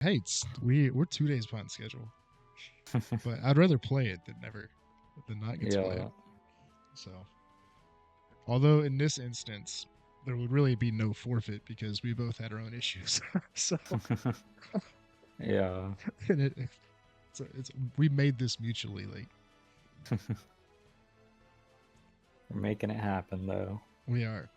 Hey, we're 2 days behind schedule, but I'd rather play it than not get to play it. Yeah. So, although in this instance, there would really be no forfeit because we both had our own issues. So, Yeah. and we made this mutually. Like We're making it happen, though. we are.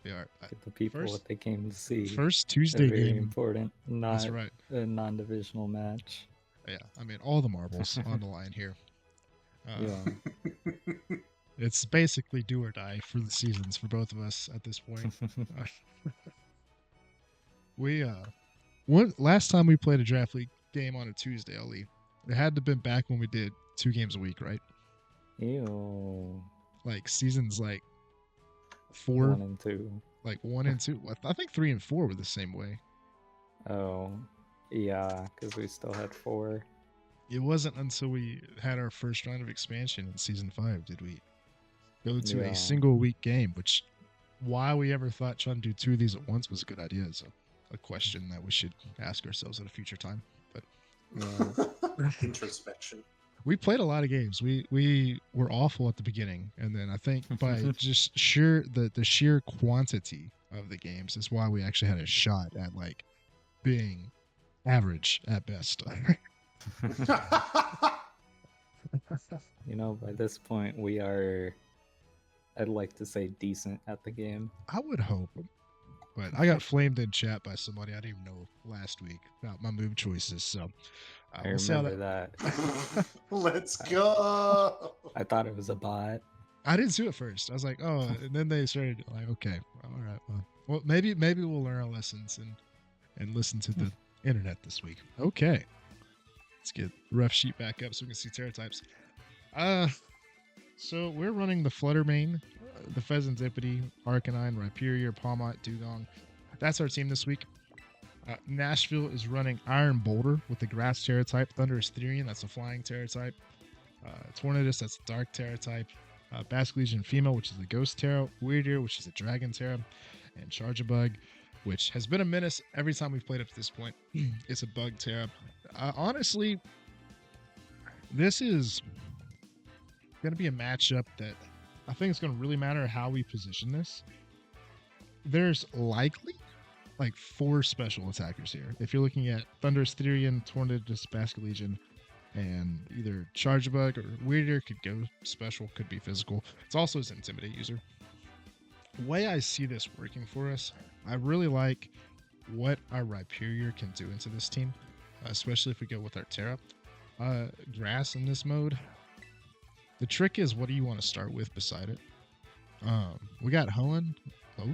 Get the people what they came to see. First Tuesday Very game. important. Not That's right. a non-divisional match. Yeah, I mean all the marbles on the line here. Yeah. It's basically do or die for the seasons for both of us at this point. We last time we played a draft league game on a Tuesday, Ali, it had to have been back when we did 2 games a week, right? Ew. Like seasons like 4 1 and 2. Like 1 and 2. I think 3 and 4 were the same way. Oh, yeah, because we still had 4. It wasn't until we had our first round of expansion in season 5 did we go to a single week game, which why we ever thought trying to do 2 of these at once was a good idea is a question that we should ask ourselves at a future time. But introspection. We played a lot of games. We were awful at the beginning, and then I think by just the sheer quantity of the games is why we actually had a shot at like being average at best. By this point we are, I'd like to say, decent at the game. I would hope. But I got flamed in chat by somebody I didn't even know last week about my move choices. So I remember that. Let's go. I thought it was a bot. I didn't see it first. I was like, oh, and then they started like, okay, all right, well, maybe we'll learn our lessons and listen to the internet this week. Okay, let's get the ref sheet back up so we can see Terratypes. So we're running the Fluttermane, the Fezandipiti, Arcanine, Rhyperior, Palmot, Dugong. That's our team this week. Nashville is running Iron Boulder with the Grass Terra type, Thunderous Therian, that's a Flying Terra type, Tornadus, that's a Dark Terra type, Basque Legion Female, which is a Ghost Terra, Weirdeer, which is a Dragon Terra, and Charjabug, which has been a menace every time we've played up to this point. It's a Bug Terra. Honestly, this is going to be a matchup that I think it's going to really matter how we position this. There's likely like 4 special attackers here. If you're looking at Thunderous Therian, Tornadus, Basque Legion, and either Charjabug or Weirdeer could go special, could be physical. It's also his Intimidate user. The way I see this working for us, I really like what our Rhyperior can do into this team, especially if we go with our Terra. Grass in this mode. The trick is, what do you want to start with beside it? We got Hoenn. Oh,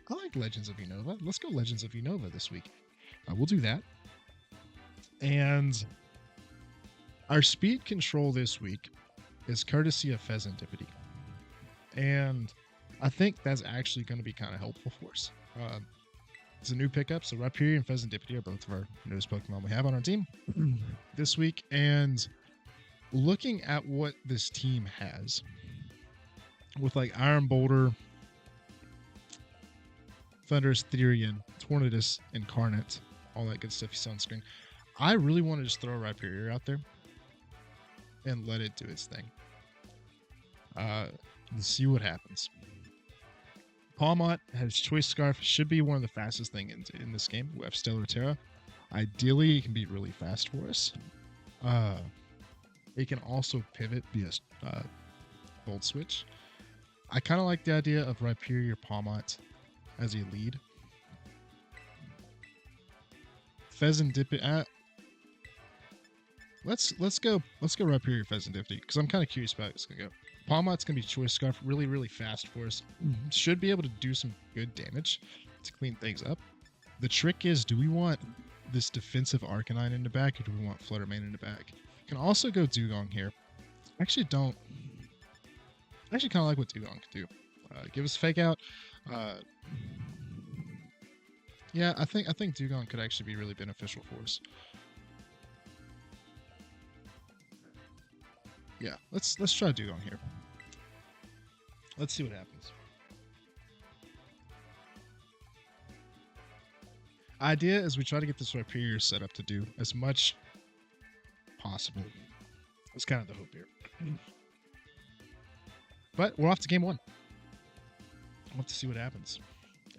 I like Legends of Unova. Let's go Legends of Unova this week. We'll do that. And our speed control this week is courtesy of Fezandipiti. And I think that's actually going to be kind of helpful for us. It's a new pickup, so Rhyperior and Fezandipiti are both of our newest Pokemon we have on our team this week. And looking at what this team has with like Iron Boulder, Thunderous Therian, Tornadus, Incarnate, all that good stuff you saw on screen, I really want to just throw Rhyperior out there and let it do its thing. See what happens. Palmot has Choice Scarf, should be one of the fastest things in this game. We have Stellar Terra. Ideally, it can be really fast for us. It can also pivot via Volt Switch. I kind of like the idea of Rhyperior Palmot as a lead. Fezandipiti. Let's go Rhyperior Fezandipiti because I'm kind of curious about how it's gonna go. Palmot's gonna be Choice Scarf, really, really fast for us. Should be able to do some good damage to clean things up. The trick is, do we want this defensive Arcanine in the back, or do we want Fluttermane in the back? Can also go Dugong here. I actually kind of like what Dugong can do. Give us Fake Out. Yeah, I think Dugong could actually be really beneficial for us. Yeah, let's try Dugong here. Let's see what happens. Idea is we try to get this Rhyperior set up to do as much possible. That's kind of the hope here. But we're off to game 1. I want to see what happens.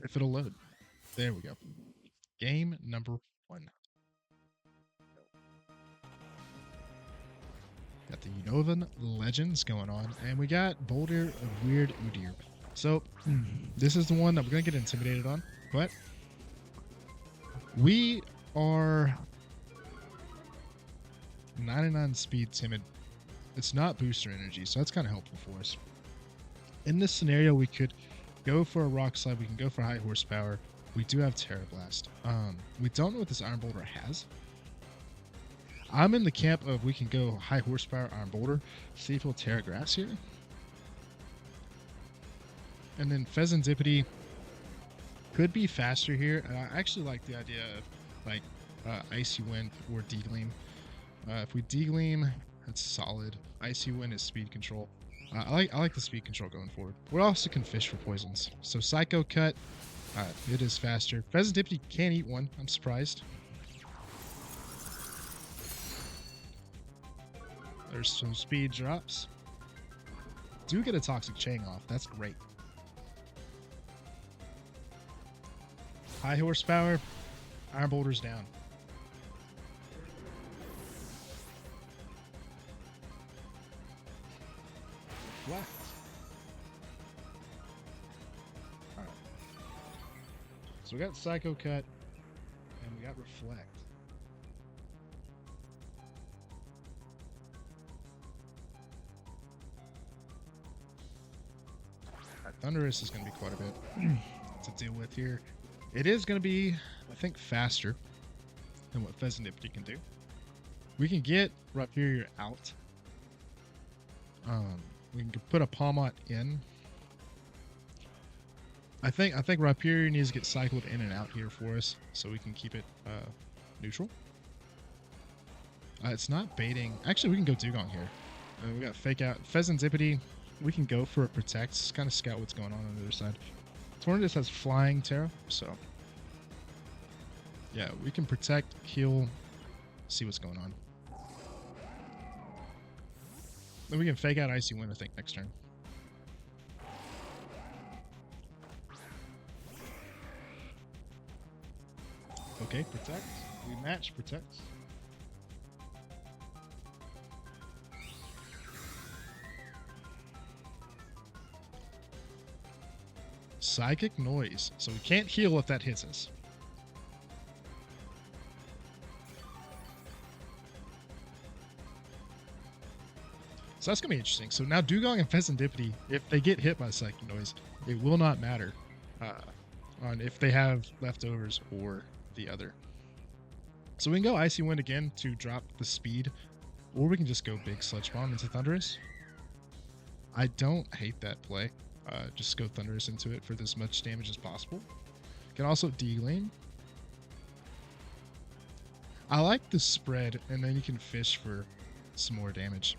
If it'll load. There we go. Game number 1. Got the Unovan Legends going on, and we got Boulder of Weird Udyr. So, this is the one that we're going to get intimidated on, but we are 99 speed timid. It's not booster energy, so that's kind of helpful for us. In this scenario, we could go for a Rock Slide, we can go for high horsepower. We do have Terra Blast. We don't know what this Iron Boulder has. I'm in the camp of we can go high horsepower Iron Boulder, see if he'll Terra Grass here. And then Fezandipiti could be faster here. And I actually like the idea of like Icy Wind or D-Gleam. If we D-Gleam, that's solid. Icy Wind is speed control. I like the speed control going forward. We also can fish for poisons. So Psycho Cut, it is faster. Fezandipiti can't eat one. I'm surprised. There's some speed drops. Do get a Toxic Chain off. That's great. High horsepower. Iron Boulder's down. Left. Alright. So we got Psycho Cut. And we got Reflect. Thunderous is going to be quite a bit to deal with here. It is going to be, I think, faster than what Fezandipiti can do. We can get Rhyperior out. We can put a Palmot in. I think Rhyperior needs to get cycled in and out here for us, so we can keep it neutral. It's not baiting. Actually, we can go Dugong here. We got Fake Out. Fezandipiti. We can go for a Protect. Just kind of scout what's going on the other side. Tornadus has Flying Terra, so yeah, we can Protect, heal, see what's going on. Then we can Fake Out Icy Wind, I think, next turn. Okay, Protect. We match Protect. Psychic Noise. So we can't heal if that hits us. So that's going to be interesting. So now Dugong and Fezandipiti, if they get hit by Psychic Noise, it will not matter on if they have leftovers or the other. So we can go Icy Wind again to drop the speed, or we can just go big Sludge Bomb into Thunderous. I don't hate that play. Just go Thunderous into it for as much damage as possible. Can also D-Lane. I like the spread, and then you can fish for some more damage.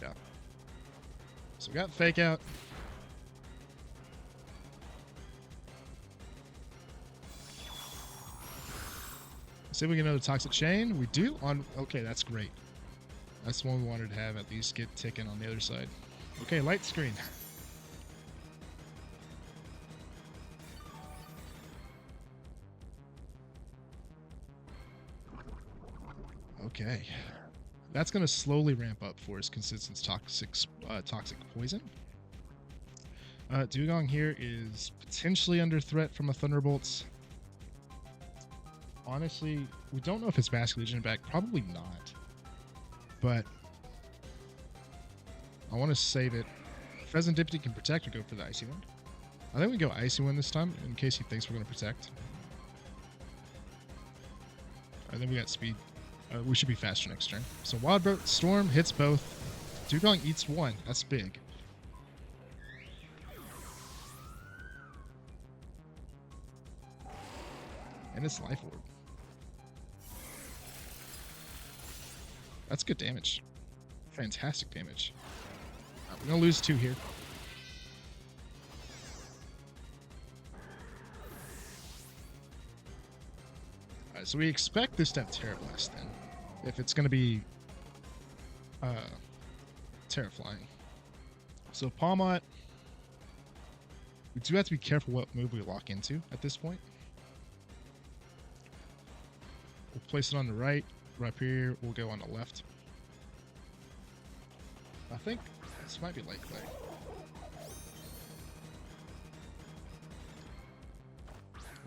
Yeah. So we got Fake Out. See if we get another Toxic Chain. We do on. Okay, that's great. That's the one we wanted to have, at least get ticking on the other side. Okay, light screen. Okay. That's going to slowly ramp up for us, consistent toxic poison. Dugong here is potentially under threat from a Thunderbolts. Honestly, we don't know if it's Basket Legion back. Probably not. But I want to save it. Fezandipiti can Protect or go for the Icy Wind. I think we go Icy Wind this time in case he thinks we're going to Protect. And then we got speed. We should be faster next turn. So Wild Storm hits both. Dugong eats one. That's big. And it's Life Orb. That's good damage. Fantastic damage. We're going to lose 2 here. So we expect this to have Terra Blast then, if it's going to be Terra Flying. So Palmot, we do have to be careful what move we lock into at this point. We'll place it on the right. Rhyperior will go on the left. I think this might be light clay.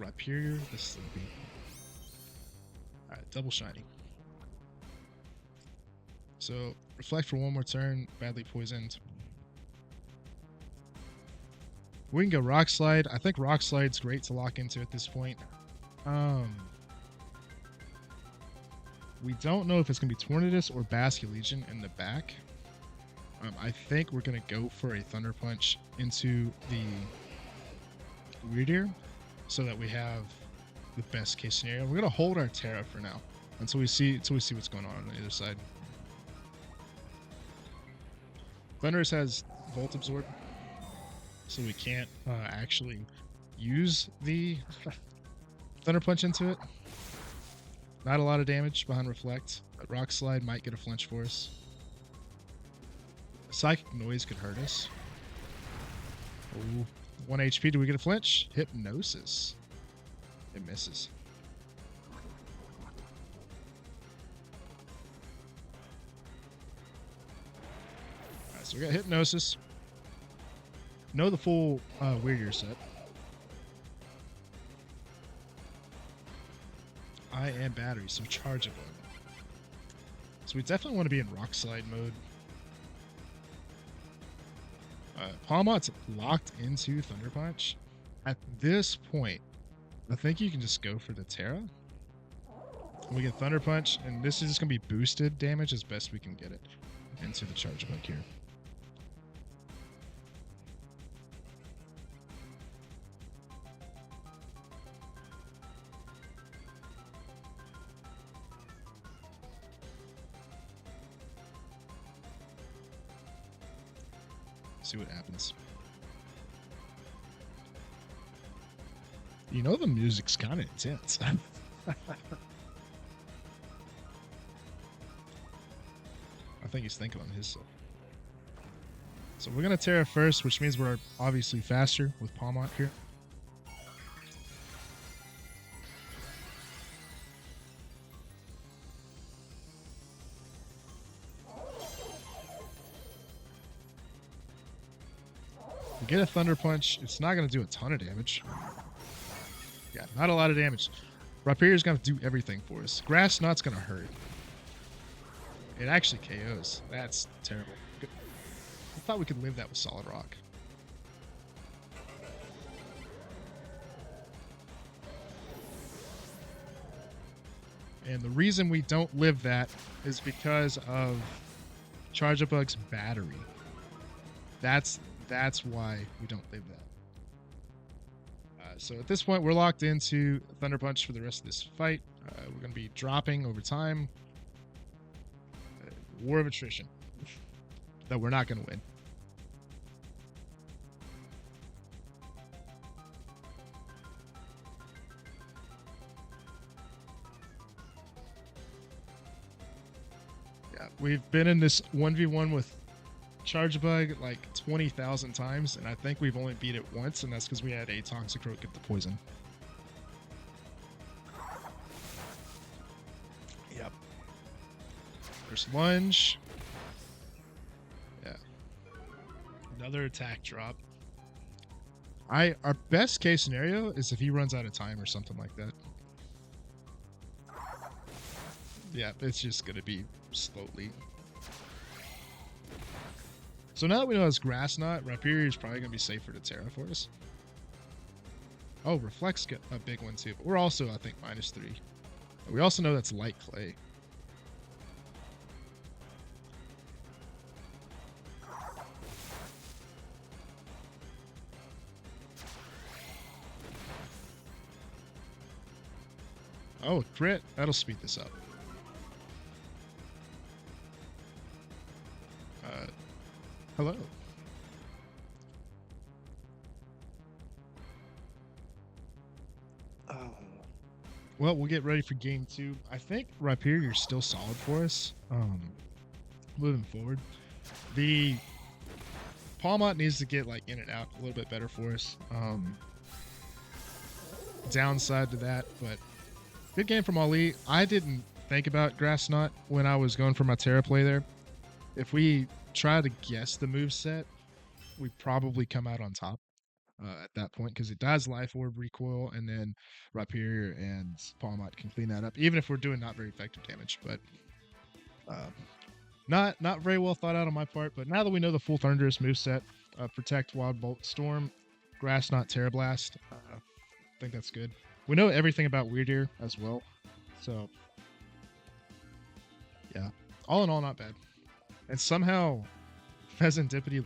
Rhyperior, this will be. Alright, double shiny. So, reflect for one more turn, badly poisoned. We can go Rock Slide. I think Rock Slide's great to lock into at this point. We don't know if it's going to be Tornadus or Basculegion in the back. I think we're going to go for a Thunder Punch into the Rhyperior so that we have the best case scenario. We're going to hold our Terra for now until we see what's going on the other side. Thundurus has Volt Absorb, so we can't actually use the Thunder Punch into it. Not a lot of damage behind Reflect, but Rock Slide might get a flinch for us. Psychic Noise could hurt us. Ooh, 1 HP. Do we get a flinch? Hypnosis. It misses. Alright, so we got Hypnosis. Know the full Weird set. I am battery, so charge it. So we definitely want to be in Rock Slide mode. Palmot's locked into Thunder Punch. At this point, I think you can just go for the Terra. We get Thunder Punch, and this is just going to be boosted damage as best we can get it into the charge bug here. See what happens. You know the music's kind of intense. I think he's thinking on his side. So we're gonna Terra first, which means we're obviously faster with Palmot here. We get a Thunder Punch. It's not going to do a ton of damage. Yeah, not a lot of damage. Rhyperior's going to do everything for us. Grass Knot's going to hurt. It actually KOs. That's terrible. I thought we could live that with Solid Rock. And the reason we don't live that is because of Charge Bug's battery. That's why we don't live that. So at this point, we're locked into Thunder Punch for the rest of this fight. We're going to be dropping over time. War of attrition that we're not going to win. Yeah, we've been in this 1v1 with Charge Bug like 20,000 times, and I think we've only beat it once, and that's because we had a Toxicroak get the poison. Yep. There's Lunge. Yeah. Another attack drop. Our best case scenario is if he runs out of time or something like that. Yeah, it's just gonna be slowly. So now that we know it's Grass Knot, Rhyperior is probably going to be safer to Terra for us. Oh, Reflect's got a big one too, but we're also, I think, -3. We also know that's Light Clay. Oh, crit. That'll speed this up. Hello. Well, we'll get ready for game 2. I think Rhyperior is still solid for us. Moving forward, the Palmont needs to get like in and out a little bit better for us. Downside to that, but good game from Ali. I didn't think about Grass Knot when I was going for my Terra play there. If we try to guess the move set, we probably come out on top at that point because it does Life Orb recoil, and then Rhyperior and Palmont can clean that up, even if we're doing not very effective damage. But not very well thought out on my part. But now that we know the full Thunderous moveset, Protect, Wild Bolt, Storm, Grass Knot, Terra Blast, I think that's good. We know everything about Wyrdeer as well, so yeah, all in all, not bad. And somehow Fezandipiti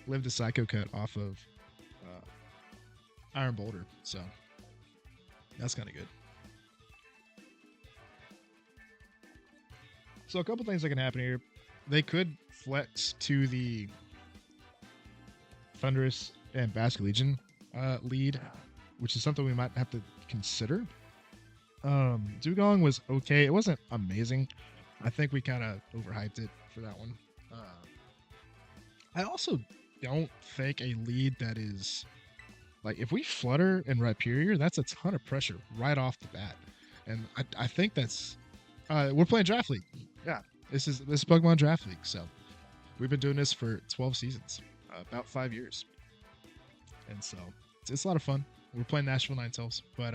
lived a Psycho Cut off of Iron Boulder, so that's kind of good. So a couple things that can happen here. They could flex to the Thunderous and Basket Legion lead, which is something we might have to consider. Dugong was okay. It wasn't amazing. I think we kind of overhyped it for that one. I also don't think a lead that is like, if we Flutter and Rhyperior, that's a ton of pressure right off the bat. And I think that's we're playing Draft League. Yeah, this is Pokemon Draft League. So we've been doing this for 12 seasons, about 5 years. And so it's a lot of fun. We're playing Nashville Ninetales, but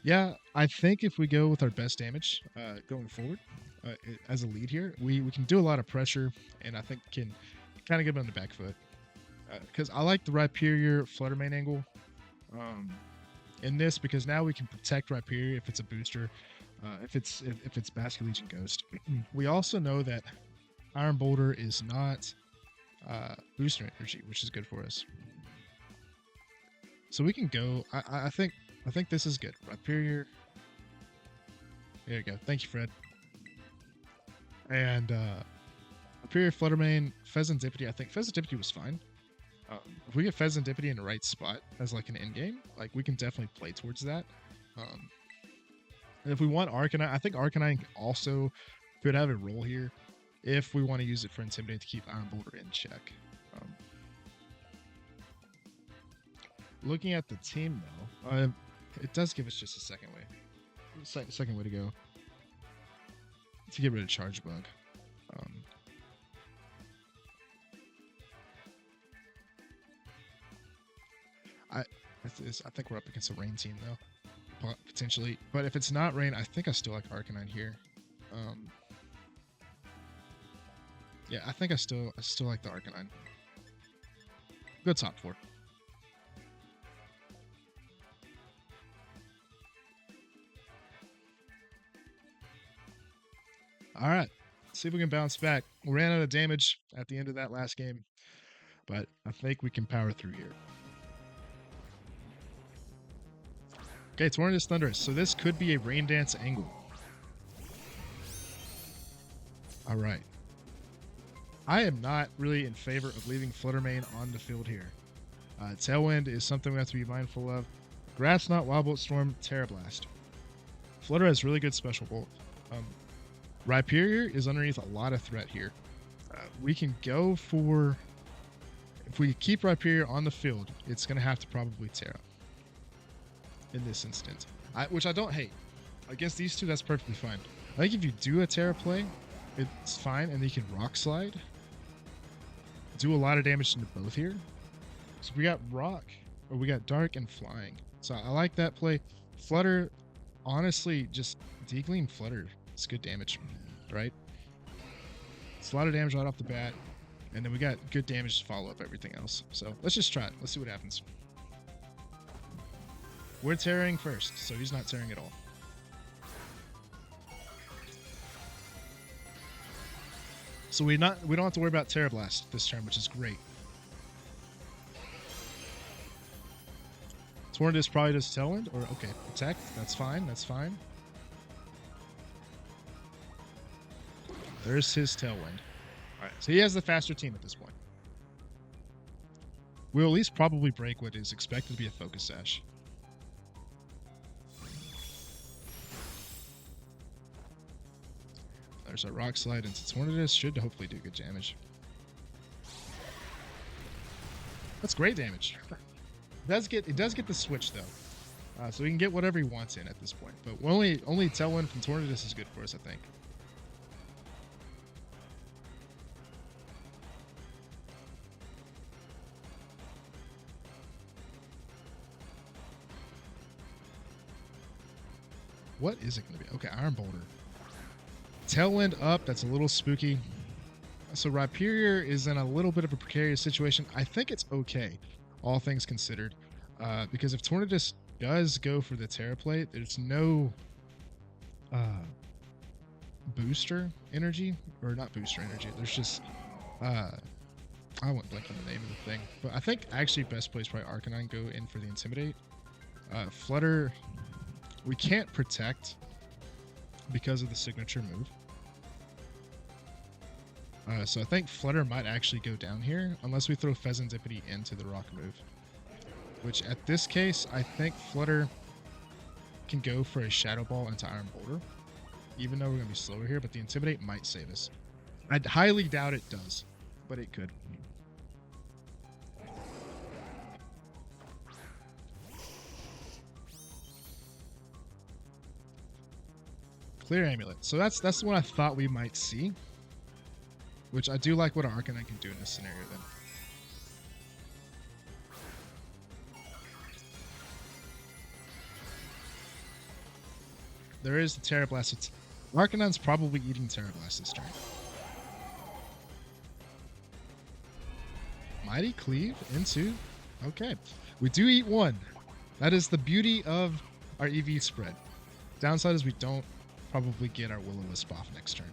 yeah, I think if we go with our best damage going forward as a lead here, we can do a lot of pressure, and I think can kind of get on the back foot because I like the Rhyperior Flutter main angle in this, because now we can protect Rhyperior if it's a booster, if it's Basket Legion Ghost. We also know that Iron Boulder is not booster energy, which is good for us. So we can go. I think this is good. Rhyperior. There you go. Thank you, Fred. And Rhyperior, Fluttermane, Fezandipiti. I think Fezandipiti was fine. If we get Fezandipiti in the right spot as like an end game, like we can definitely play towards that. And if we want Arcanine, I think Arcanine also could have a role here if we want to use it for Intimidate to keep Iron Boulder in check. Looking at the team though, it does give us just a second way to go to get rid of Charge Bug. I think we're up against a Rain team though, potentially. But if it's not Rain, I think I still like Arcanine here. Yeah, I think I still like the Arcanine. Good top 4. All right, see if we can bounce back. We ran out of damage at the end of that last game, but I think we can power through here. Okay, Tornadus Thunderous. So this could be a Rain Dance angle. All right. I am not really in favor of leaving Fluttermane on the field here. Tailwind is something we have to be mindful of. Grass Knot, Wild Bolt, Storm, Terra Blast. Flutter has really good special bolt. Rhyperior is underneath a lot of threat here. We can go for... If we keep Rhyperior on the field, it's going to have to probably Terra. In this instance. Which I don't hate. Against these two, that's perfectly fine. I think if you do a Terra play, it's fine, and you can Rock Slide. Do a lot of damage into both here. So we got Rock, or we got Dark and Flying. So I like that play. Flutter, honestly, just Declean Flutter. It's good damage, right? It's a lot of damage right off the bat, and then we got good damage to follow up everything else. So let's just try it. Let's see what happens. We're tearing first, so he's not tearing at all. So we don't have to worry about Terra Blast this turn, which is great. Tornadus probably does Tailwind, or okay, Protect. That's fine. That's fine. There's his Tailwind. All right, so he has the faster team at this point. We'll at least probably break what is expected to be a Focus Sash. There's a Rock Slide into Tornadus. Should hopefully do good damage. That's great damage. It does get the switch though, so he can get whatever he wants in at this point. But only Tailwind from Tornadus is good for us, I think. What is it going to be? Okay, Iron Boulder. Tailwind up. That's a little spooky. So Rhyperior is in a little bit of a precarious situation. I think it's okay, all things considered, because if Tornadus does go for the Terra Plate, there's no booster energy, or not booster energy. There's just I won't blank on the name of the thing, but I think actually best play is probably Arcanine. Go in for the Intimidate. Flutter, we can't protect because of the signature move. So I think Flutter might actually go down here unless we throw Fezandipiti into the rock move. Which at this case, I think Flutter can go for a Shadow Ball into Iron Boulder. Even though we're going to be slower here, but the Intimidate might save us. I highly doubt it does, but it could. Clear Amulet. So that's the one I thought we might see. Which I do like what Arcanine can do in this scenario then. There is the Terra Blast. Arcanine's probably eating Terra Blast this turn. Mighty Cleave into... Okay. We do eat one. That is the beauty of our EV spread. Downside is we don't probably get our Will-O-Wisp off next turn.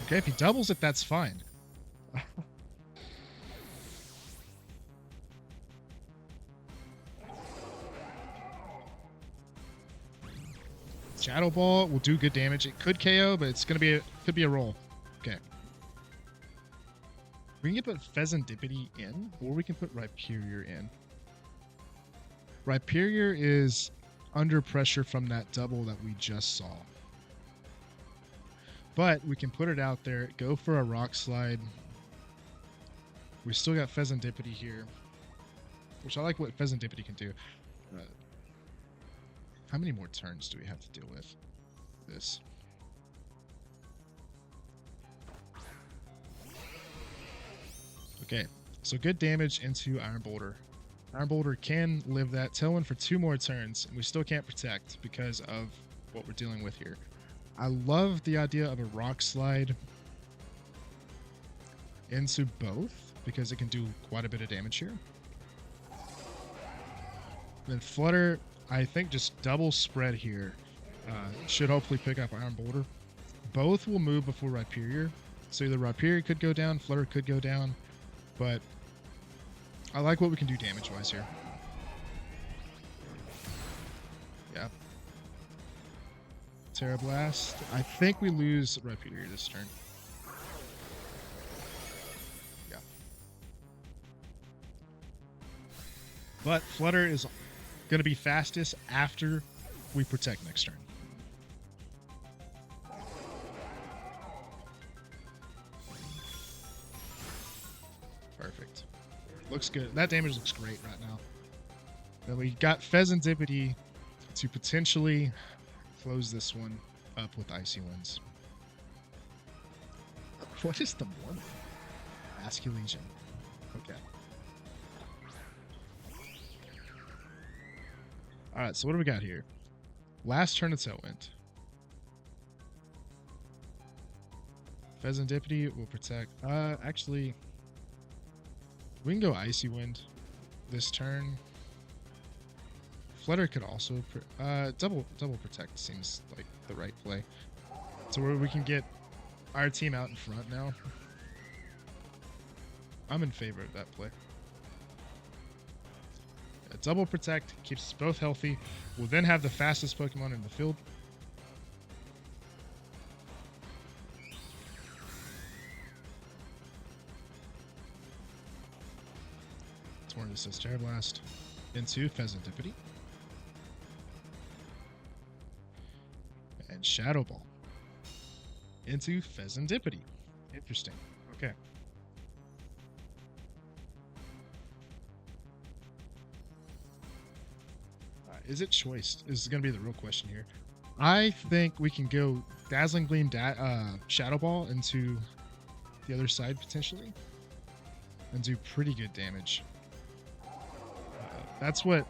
Okay, if he doubles it, that's fine. Shadow Ball will do good damage. It could KO, but it's gonna be could be a roll. Okay. We can put Fezandipiti in, or we can put Rhyperior in. Rhyperior is under pressure from that double that we just saw. But we can put it out there, go for a Rock Slide. We still got Fezandipiti here, which I like what Fezandipiti can do. How many more turns do we have to deal with this? Okay, so good damage into Iron Boulder. Iron Boulder can live that. Tailwind for 2 more turns, and we still can't protect because of what we're dealing with here. I love the idea of a Rock Slide into both because it can do quite a bit of damage here. Then Flutter, I think just double spread here should hopefully pick up Iron Boulder. Both will move before Rhyperior. So either Rhyperior could go down, Flutter could go down, but I like what we can do damage-wise here. Yeah. Terra Blast. I think we lose Rhyperior this turn. Yeah. But Flutter is going to be fastest after we protect next turn. Perfect. Looks good. That damage looks great right now. Then we got Fezandipiti to potentially close this one up with Icy Winds. What is the one? Asculation. Okay. Alright, so what do we got here? Last turn of Tailwind. Fezandipiti will protect. Actually, we can go Icy Wind this turn. Flutter could also double protect seems like the right play. So where we can get our team out in front now. I'm in favor of that play. Double protect keeps us both healthy. We'll then have the fastest Pokemon in the field. Tornadus says Terra Blast into Fezandipiti. and Shadow Ball into Fezandipiti. Interesting. Okay. Is it choice? Is going to be the real question here. I think we can go Dazzling Gleam, Shadow Ball into the other side potentially, and do pretty good damage. That's what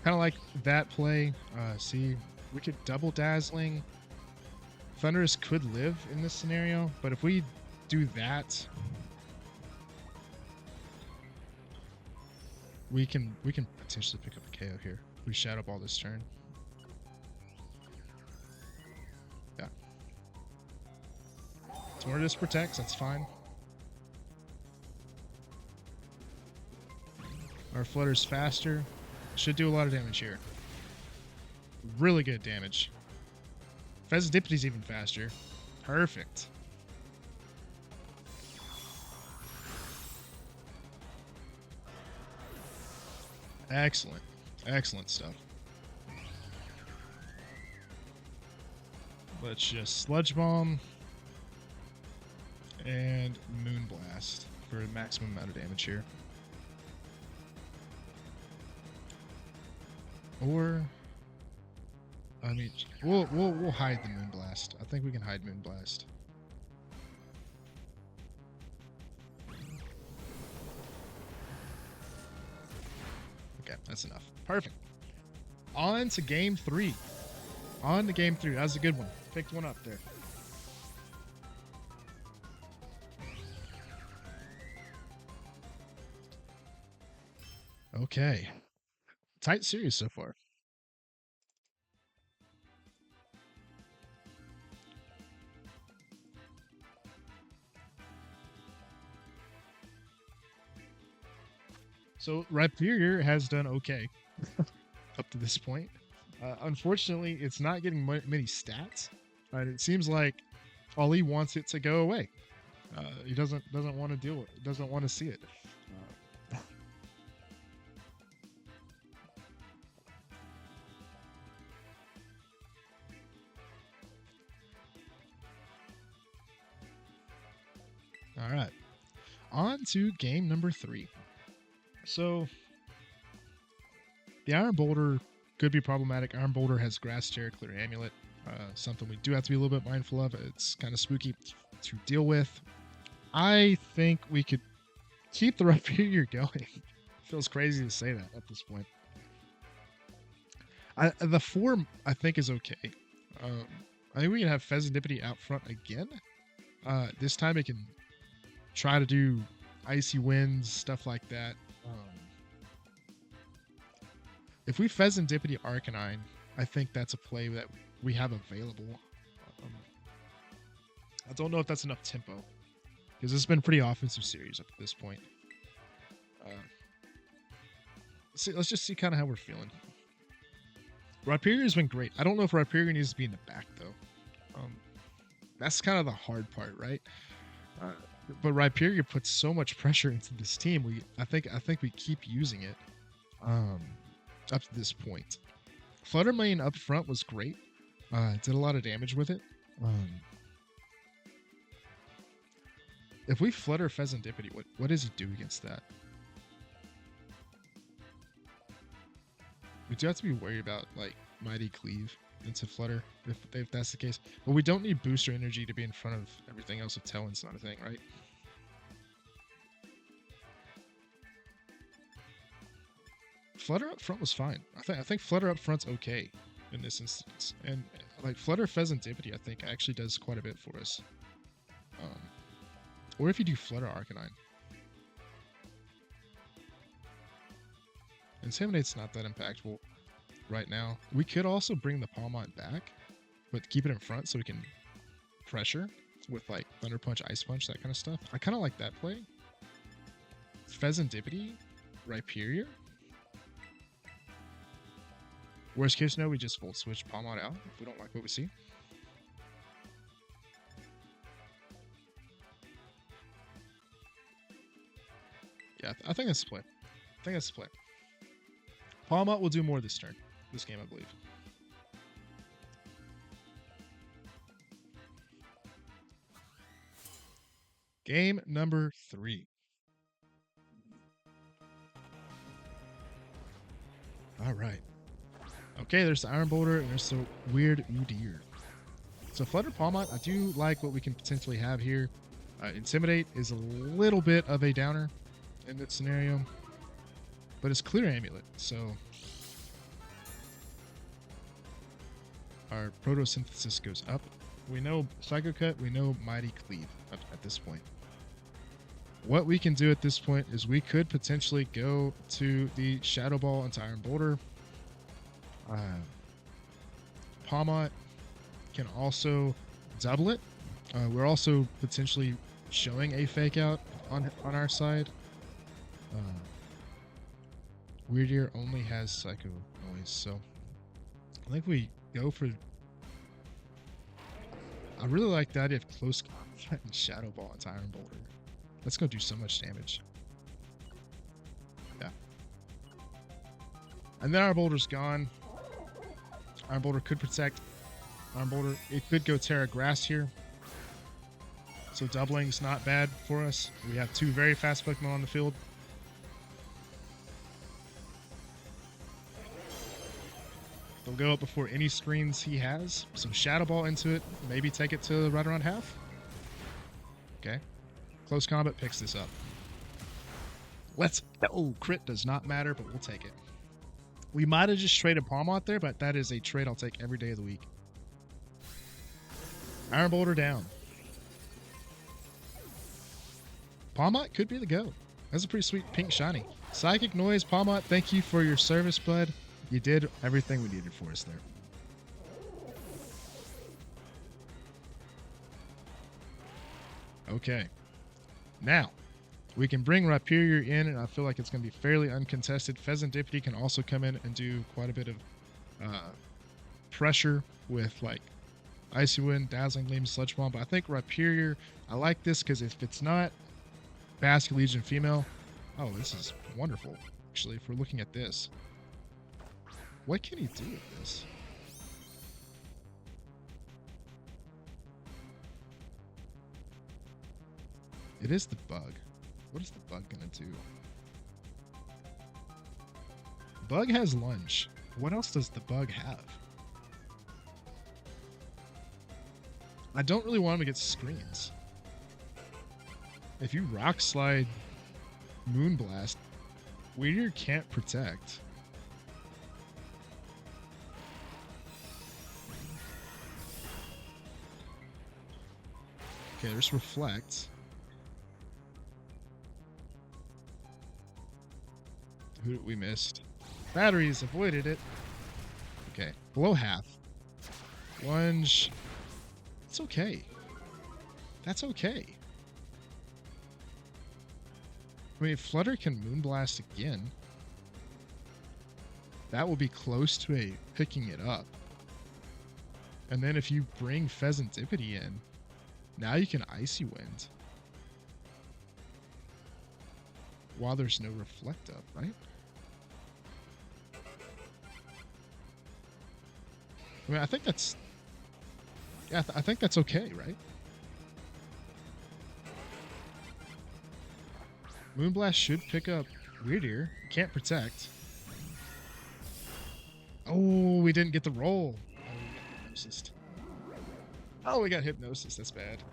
kind of like that play. See, we could double Dazzling. Thunderous could live in this scenario, but if we do that, we can potentially pick up a KO here. We Shadow Ball this turn. Yeah. Tornadus protects, that's fine. Our Flutter's faster. Should do a lot of damage here. Really good damage. Fezandipiti's even faster. Perfect. Excellent. Excellent stuff. Let's just Sludge Bomb and Moon Blast for a maximum amount of damage here. Or, I mean, we'll hide the Moon Blast. I think we can hide Moon Blast. Okay, that's enough. Perfect. On to game 3. On to game 3. That was a good one. Picked one up there. Okay. Tight series so far. So Rhyperior has done okay up to this point. Unfortunately, it's not getting many stats. It seems like Ali wants it to go away. He doesn't want to deal with it. Doesn't want to see it. All right, on to game number 3. So the Iron Boulder could be problematic. Iron Boulder has Grass Terror, Clear Amulet, something we do have to be a little bit mindful of. It's kind of spooky to deal with. I think we could keep the Rhyperior going. Feels crazy to say that at this point. The form I think is okay. I think we can have Fezandipiti out front again. This time it can try to do Icy Winds, stuff like that. If we Fezandipiti Arcanine, I think that's a play that we have available. I don't know if that's enough tempo, because it's been a pretty offensive series up to this point. Let's just see kind of how we're feeling. Rhyperior's been great. I don't know if Rhyperior needs to be in the back though. That's kind of the hard part, right? But Rhyperior puts so much pressure into this team. I think we keep using it up to this point. Flutter Mane up front was great. Did a lot of damage with it. If we Flutter Fezandipiti, what does he do against that? We do have to be worried about like Mighty Cleave into Flutter if that's the case. But we don't need booster energy to be in front of everything else if Talon's not a thing, right? Flutter up front was fine. I think Flutter up front's okay in this instance. And like Flutter Fezandipiti, I think actually does quite a bit for us. Or if you do Flutter Arcanine. Intimidate's not that impactful right now. We could also bring the Palmont back, but keep it in front so we can pressure with like Thunder Punch, Ice Punch, that kind of stuff. I kind of like that play. Fezandipiti, Rhyperior. Worst case scenario, we just Volt Switch Palmont out if we don't like what we see. Yeah, I think that's the play. Palmont will do more this turn. This game, I believe. Game number 3. All right. Okay, there's the Iron Boulder and there's the weird Udyr. So Flutter Palmot, I do like what we can potentially have here. Intimidate is a little bit of a downer in this scenario, but it's Clear Amulet, so our Protosynthesis goes up. We know Psycho Cut, we know Mighty Cleave at this point. What we can do at this point is we could potentially go to the Shadow Ball into Iron Boulder. Palmot can also double it. We're also potentially showing a fake out on our side. Weirdier only has Psycho Noise, so I think we go for. I really like the idea of Close Combat and Shadow Ball into Iron Boulder. That's gonna do so much damage. Yeah. And then Iron Boulder's gone. Iron Boulder could protect. Iron Boulder, it could go Terra Grass here. So doubling's not bad for us. We have 2 very fast Pokemon on the field. They'll go up before any screens he has. So Shadow Ball into it, maybe take it to right around half. Okay. Close Combat picks this up. Let's go. Crit does not matter, but we'll take it. We might have just traded Palmot there, but that is a trade I'll take every day of the week. Iron Boulder down. Palmot could be the go. That's a pretty sweet pink shiny. Psychic Noise, Palmot, thank you for your service, bud. You did everything we needed for us there. Okay. Now, we can bring Rhyperior in, and I feel like it's going to be fairly uncontested. Fezandipiti can also come in and do quite a bit of pressure with, like, Icy Wind, Dazzling Gleam, Sludge Bomb. But I think Rhyperior, I like this because if it's not Basket Legion female, oh, this is wonderful. Actually, if we're looking at this, what can he do with this? It is the bug. What is the bug gonna do? Bug has lunge. What else does the bug have? I don't really want him to get screens. If you Rock Slide Moonblast, Weirdier can't protect. Okay, there's Reflect. Who we missed? Batteries, avoided it. Okay, below half. Lunge. It's okay. That's okay. I mean, if Flutter can Moonblast again, that will be close to a picking it up. And then if you bring Fezandipiti in, now you can Icy Wind. While there's no Reflect up, right? I mean, I think that's... Yeah, I think that's okay, right? Moonblast should pick up Weirdier. Can't protect. Oh, we didn't get the roll. Oh, we got Hypnosis. Oh, we got Hypnosis. That's bad.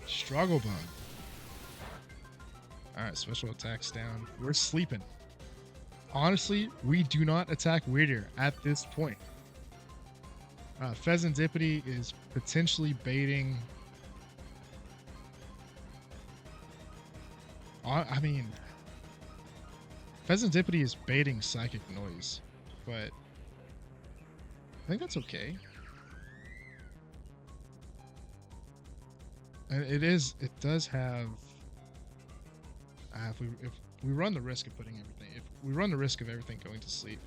Struggle Bug. Alright, special attacks down. We're sleeping. Honestly, we do not attack Weirdier at this point. Fezandipiti is potentially baiting. I mean, Fezandipiti is baiting Psychic Noise, but I think that's okay. And it does have. If we run the risk of putting everything, if we run the risk of everything going to sleep,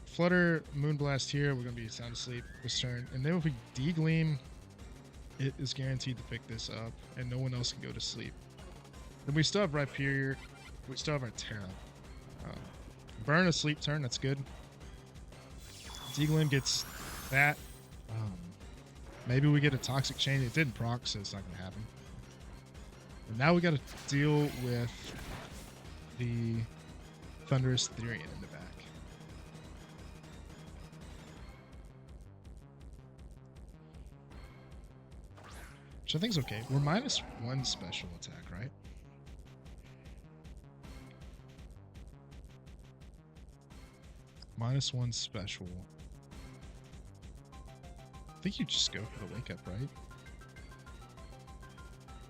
Flutter, Moonblast here, we're gonna be sound asleep this turn, and then if we Degleam, it is guaranteed to pick this up, and no one else can go to sleep. Then we still have Rhyperior, we still have our Terra. Burn a sleep turn, that's good. Deagling gets that. Maybe we get a Toxic Chain. It didn't proc, so it's not going to happen. And now we got to deal with the Thunderous Therian in the back. Which I think is okay. We're -1 special attack, right? -1 special. I think you just go for the wake up, right?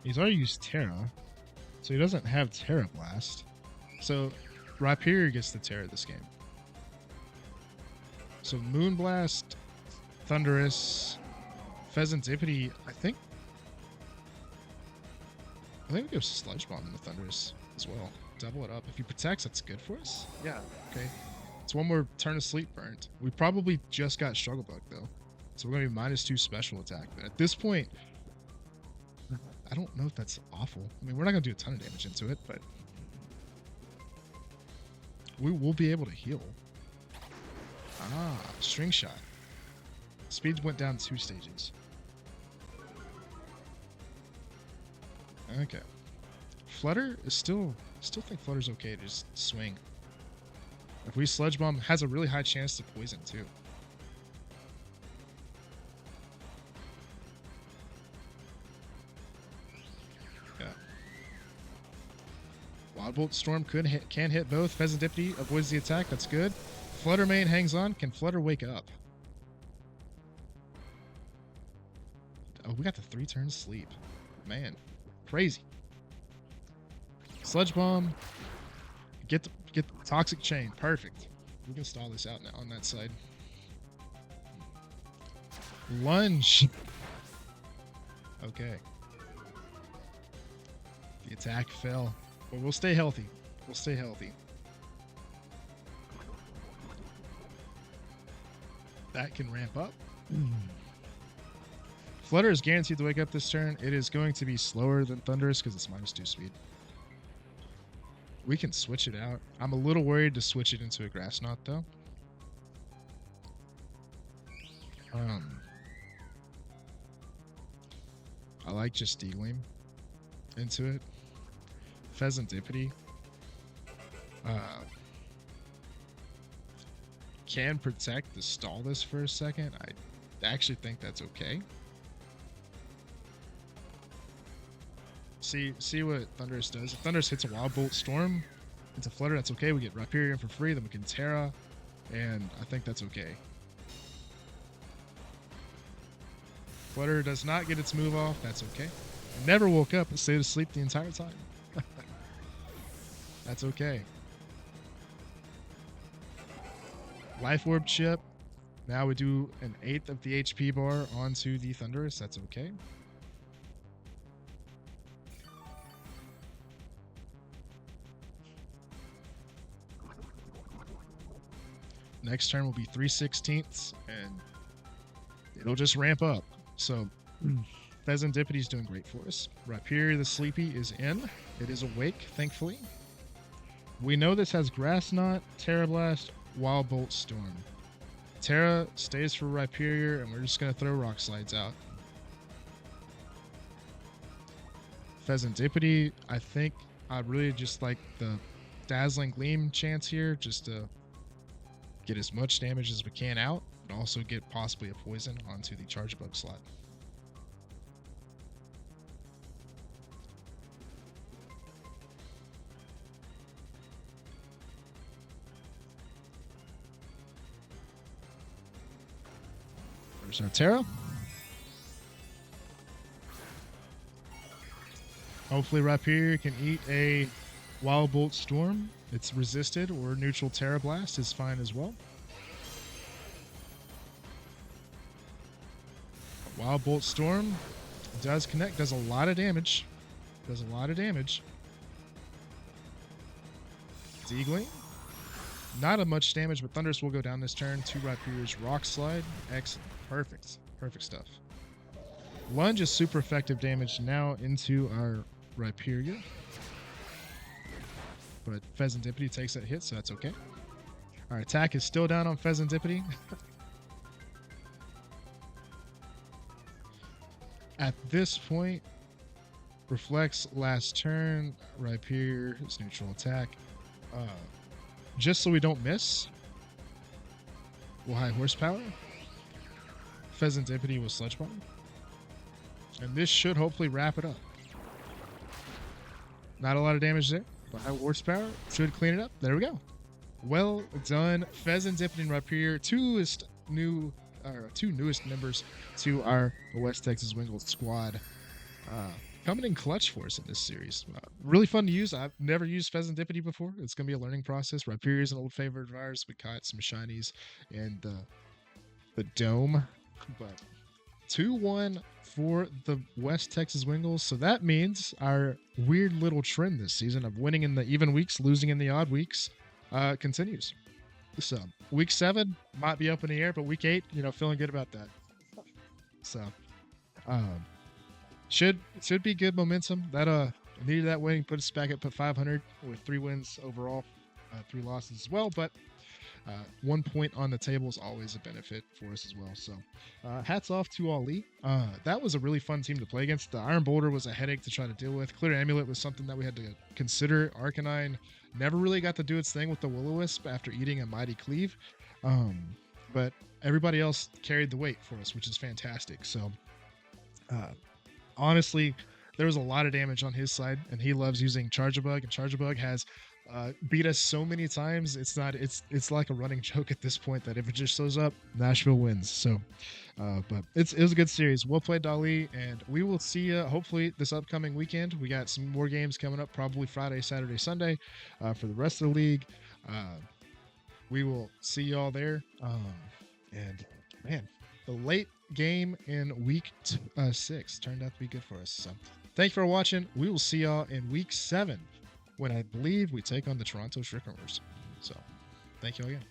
He's already used Terra, so he doesn't have Terra Blast. So Rhyperior gets the Terra this game. So Moonblast, Thunderous, Fezandipiti, I think we go Sludge Bomb in the Thunderous as well. Double it up. If he protects, that's good for us. Yeah, okay. It's one more turn of Sleep burnt. We probably just got Struggle Bug though. So we're going to be -2 special attack. But at this point, I don't know if that's awful. I mean, we're not going to do a ton of damage into it, but we will be able to heal. Ah, String Shot. Speed went down 2 stages. Okay. Flutter is still think Flutter's okay to just swing. If we Sludge Bomb, has a really high chance to poison too. Yeah. Wild Bolt Storm can hit both. Fezandipiti avoids the attack. That's good. Flutter Mane hangs on. Can Flutter wake up? Oh, we got the 3 turn sleep. Man, crazy. Sludge Bomb. Get the Toxic Chain. Perfect. We can stall this out now on that side. Lunge. Okay. The attack fell. But we'll stay healthy. We'll stay healthy. That can ramp up. Flutter is guaranteed to wake up this turn. It is going to be slower than Thunderous because it's -2 speed. We can switch it out. I'm a little worried to switch it into a Grass Knot though. I like just Deagling into it. Fezandipiti. Can protect to stall this for a second. I actually think that's okay. See what Thunderous does. If Thunderous hits a Wild Bolt Storm into Flutter, that's okay. We get Rhyperior for free, then we can Terra, and I think that's okay. Flutter does not get its move off. That's okay. It never woke up and stayed asleep the entire time. That's okay. Life Orb Chip. Now we do an 1/8 of the HP bar onto the Thunderous. That's okay. Next turn will be 3/16, and it'll just ramp up. So Fezandipiti is doing great for us. Rhyperior the Sleepy is in. It is awake, thankfully. We know this has Grass Knot, Terra Blast, Wild Bolt Storm. Terra stays for Rhyperior, and we're just going to throw Rock Slides out. Fezandipiti, I think I'd really just like the Dazzling Gleam chance here, just to get as much damage as we can out, but also get possibly a poison onto the Charge Bug slot. There's our Terra. Hopefully Rhyperior can eat a Wild Bolt Storm. It's resisted, or neutral Terra Blast is fine as well. Wild Bolt Storm does connect, does a lot of damage. Does a lot of damage. Deagling. Not a much damage, but Thunderous will go down this turn to Rhyperior's Rock Slide. Excellent. Perfect. Perfect stuff. Lunge is super effective damage now into our Rhyperior. But Fezandipiti takes that hit, so that's okay. Our attack is still down on Fezandipiti. at this point, reflects last turn. Rhyperior is neutral attack. Just so we don't miss, we'll high horsepower. Fezandipiti with Sludge Bomb. And this should hopefully wrap it up. Not a lot of damage there, but high horsepower should clean it up. There we go. Well done. Fezandipiti and Rhyperior, two newest members to our West Texas Wingulls squad. Coming in clutch for us in this series. Really fun to use. I've never used Fezandipiti before. It's going to be a learning process. Rhyperior is an old favorite of ours. We caught some shinies and the dome. But 2-1 for the West Texas Wingulls. So that means our weird little trend this season of winning in the even weeks, losing in the odd weeks continues. So week 7 might be up in the air, but week 8, feeling good about that. So should be good momentum. That needed that win, put us back at 500 with 3 wins overall, 3 losses as well. But 1 point on the table is always a benefit for us as well. So hats off to Ali. That was a really fun team to play against. The Iron Boulder was a headache to try to deal with. Clear Amulet was something that we had to consider. Arcanine never really got to do its thing with the Will-O-Wisp after eating a Mighty Cleave. But everybody else carried the weight for us, which is fantastic. So honestly, there was a lot of damage on his side, and he loves using Charge-a-Bug, and Charge-a-Bug has beat us so many times. It's like a running joke at this point that if it just shows up, Nashville wins. So but it was a good series. Well played, Dali, and we will see you hopefully this upcoming weekend. We got some more games coming up, probably Friday, Saturday, Sunday for the rest of the league. We will see you all there. And man, the late game in week 6 turned out to be good for us. So thanks for watching. We will see y'all in week 7 when I believe we take on the Toronto Shriekers. So thank you all again.